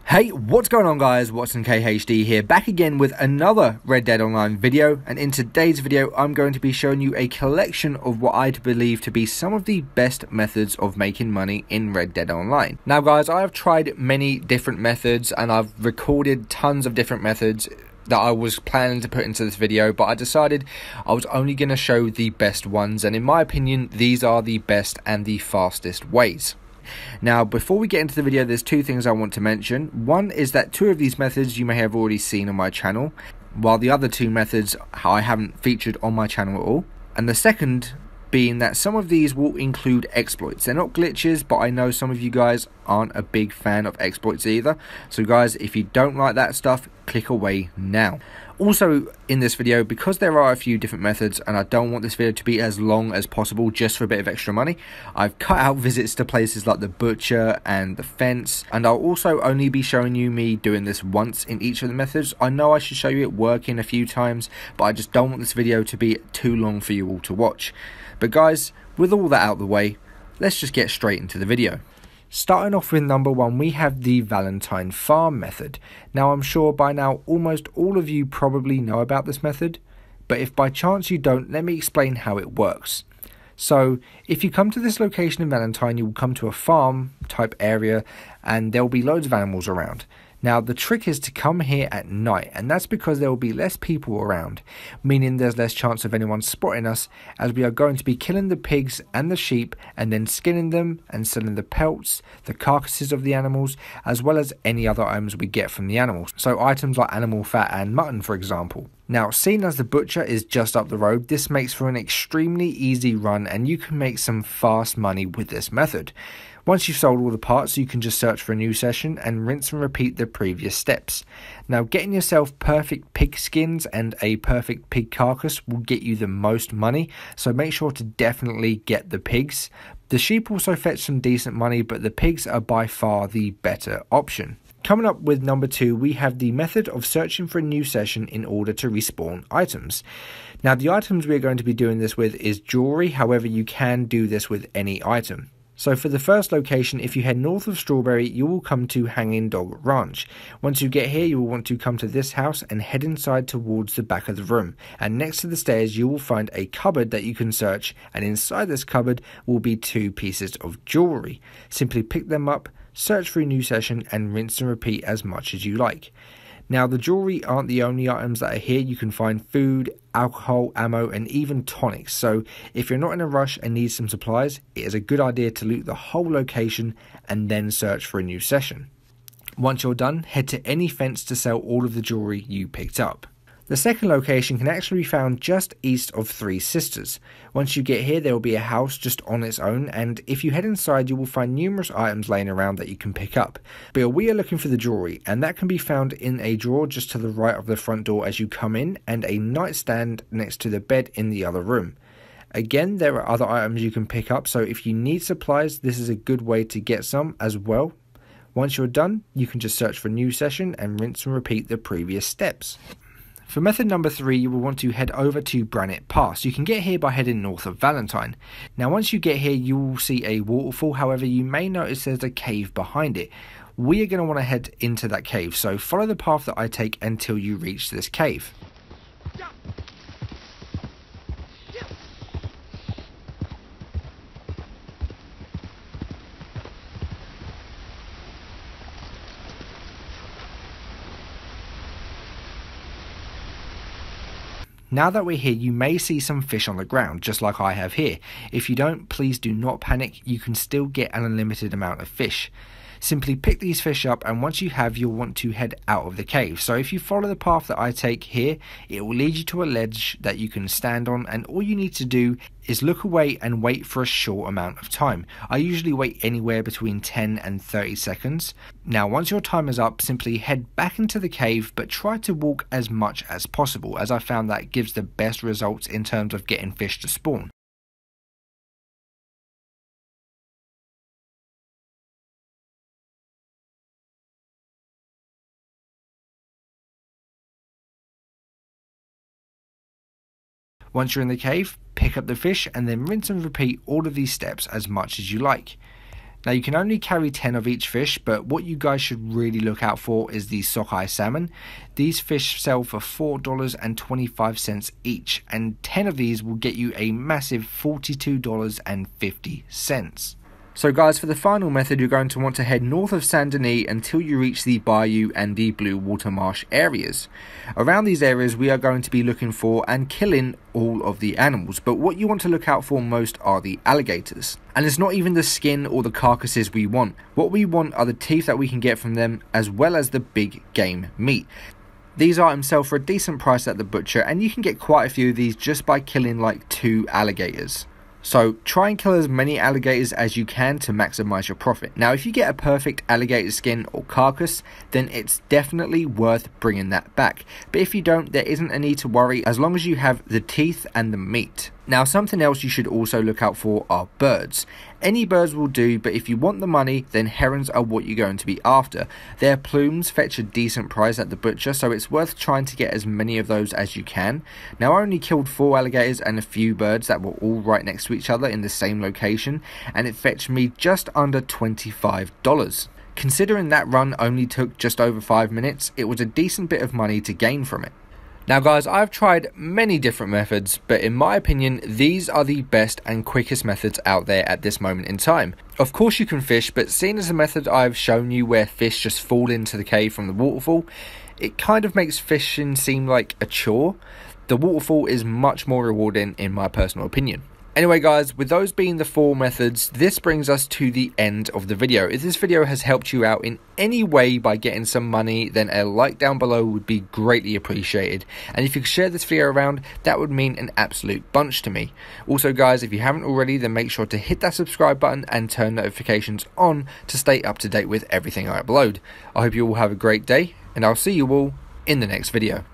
Hey, what's going on guys, WatsonKHD here, back again with another Red Dead Online video, and in today's video I'm going to be showing you a collection of what I believe to be some of the best methods of making money in Red Dead Online. Now guys, I have tried many different methods and I've recorded tons of different methods that I was planning to put into this video, but I decided I was only going to show the best ones, and in my opinion these are the best and the fastest ways. Now, before we get into the video, there's two things I want to mention. One is that two of these methods you may have already seen on my channel, while the other two methods I haven't featured on my channel at all. And the second being that some of these will include exploits. They're not glitches, but I know some of you guys aren't a big fan of exploits either. So guys, if you don't like that stuff, click away now. Also in this video, because there are a few different methods and I don't want this video to be as long as possible just for a bit of extra money, I've cut out visits to places like the butcher and the fence, and I'll also only be showing you me doing this once in each of the methods. I know I should show you it working a few times, but I just don't want this video to be too long for you all to watch. But guys, with all that out of the way, let's just get straight into the video. Starting off with number one, we have the Valentine farm method. Now I'm sure by now almost all of you probably know about this method, but if by chance you don't, let me explain how it works. So if you come to this location in Valentine, you will come to a farm type area and there will be loads of animals around. Now the trick is to come here at night, and that's because there will be less people around, meaning there's less chance of anyone spotting us, as we are going to be killing the pigs and the sheep and then skinning them and selling the pelts, the carcasses of the animals, as well as any other items we get from the animals. So items like animal fat and mutton, for example. Now, seeing as the butcher is just up the road, this makes for an extremely easy run and you can make some fast money with this method. Once you've sold all the parts, you can just search for a new session and rinse and repeat the previous steps. Now, getting yourself perfect pig skins and a perfect pig carcass will get you the most money, so make sure to definitely get the pigs. The sheep also fetch some decent money, but the pigs are by far the better option. Coming up with number two, we have the method of searching for a new session in order to respawn items. Now, the items we're going to be doing this with is jewelry, however you can do this with any item. So for the first location, if you head north of Strawberry, you will come to Hanging Dog Ranch. Once you get here, you will want to come to this house and head inside towards the back of the room. And next to the stairs, you will find a cupboard that you can search, and inside this cupboard will be two pieces of jewelry. Simply pick them up, search for a new session, and rinse and repeat as much as you like. Now, the jewelry aren't the only items that are here. You can find food, alcohol, ammo, and even tonics. So if you're not in a rush and need some supplies, it is a good idea to loot the whole location and then search for a new session. Once you're done, head to any fence to sell all of the jewelry you picked up. The second location can actually be found just east of Three Sisters. Once you get here, there will be a house just on its own, and if you head inside, you will find numerous items laying around that you can pick up. But we are looking for the jewelry, and that can be found in a drawer just to the right of the front door as you come in, and a nightstand next to the bed in the other room. Again, there are other items you can pick up, so if you need supplies, this is a good way to get some as well. Once you're done, you can just search for a new session and rinse and repeat the previous steps. For method number three, you will want to head over to Granite Pass. You can get here by heading north of Valentine. Now once you get here, you will see a waterfall, however you may notice there's a cave behind it. We are going to want to head into that cave, so follow the path that I take until you reach this cave. Now that we're here, you may see some fish on the ground, just like I have here. If you don't, please do not panic, you can still get an unlimited amount of fish. Simply pick these fish up, and once you have, you'll want to head out of the cave. So if you follow the path that I take here, it will lead you to a ledge that you can stand on, and all you need to do is look away and wait for a short amount of time. I usually wait anywhere between 10 and 30 seconds. Now once your time is up, simply head back into the cave, but try to walk as much as possible, as I found that gives the best results in terms of getting fish to spawn. Once you're in the cave, pick up the fish and then rinse and repeat all of these steps as much as you like. Now you can only carry 10 of each fish, but what you guys should really look out for is the sockeye salmon. These fish sell for $4.25 each, and 10 of these will get you a massive $42.50. So guys, for the final method, you're going to want to head north of Saint Denis until you reach the bayou and the blue water marsh areas. Around these areas we are going to be looking for and killing all of the animals, but what you want to look out for most are the alligators. And it's not even the skin or the carcasses we want. What we want are the teeth that we can get from them, as well as the big game meat. These items sell for a decent price at the butcher, and you can get quite a few of these just by killing like 2 alligators. So try and kill as many alligators as you can to maximize your profit. Now if you get a perfect alligator skin or carcass, then it's definitely worth bringing that back. But if you don't, there isn't a need to worry as long as you have the teeth and the meat. Now something else you should also look out for are birds. Any birds will do, but if you want the money, then herons are what you're going to be after. Their plumes fetch a decent price at the butcher, so it's worth trying to get as many of those as you can. Now I only killed 4 alligators and a few birds that were all right next to each other in the same location, and it fetched me just under $25. Considering that run only took just over 5 minutes, it was a decent bit of money to gain from it. Now guys, I've tried many different methods, but in my opinion, these are the best and quickest methods out there at this moment in time. Of course you can fish, but seeing as the method I've shown you where fish just fall into the cave from the waterfall, it kind of makes fishing seem like a chore. The waterfall is much more rewarding in my personal opinion. Anyway guys, with those being the 4 methods, this brings us to the end of the video. If this video has helped you out in any way by getting some money, then a like down below would be greatly appreciated. And if you could share this video around, that would mean an absolute bunch to me. Also guys, if you haven't already, then make sure to hit that subscribe button and turn notifications on to stay up to date with everything I upload. I hope you all have a great day, and I'll see you all in the next video.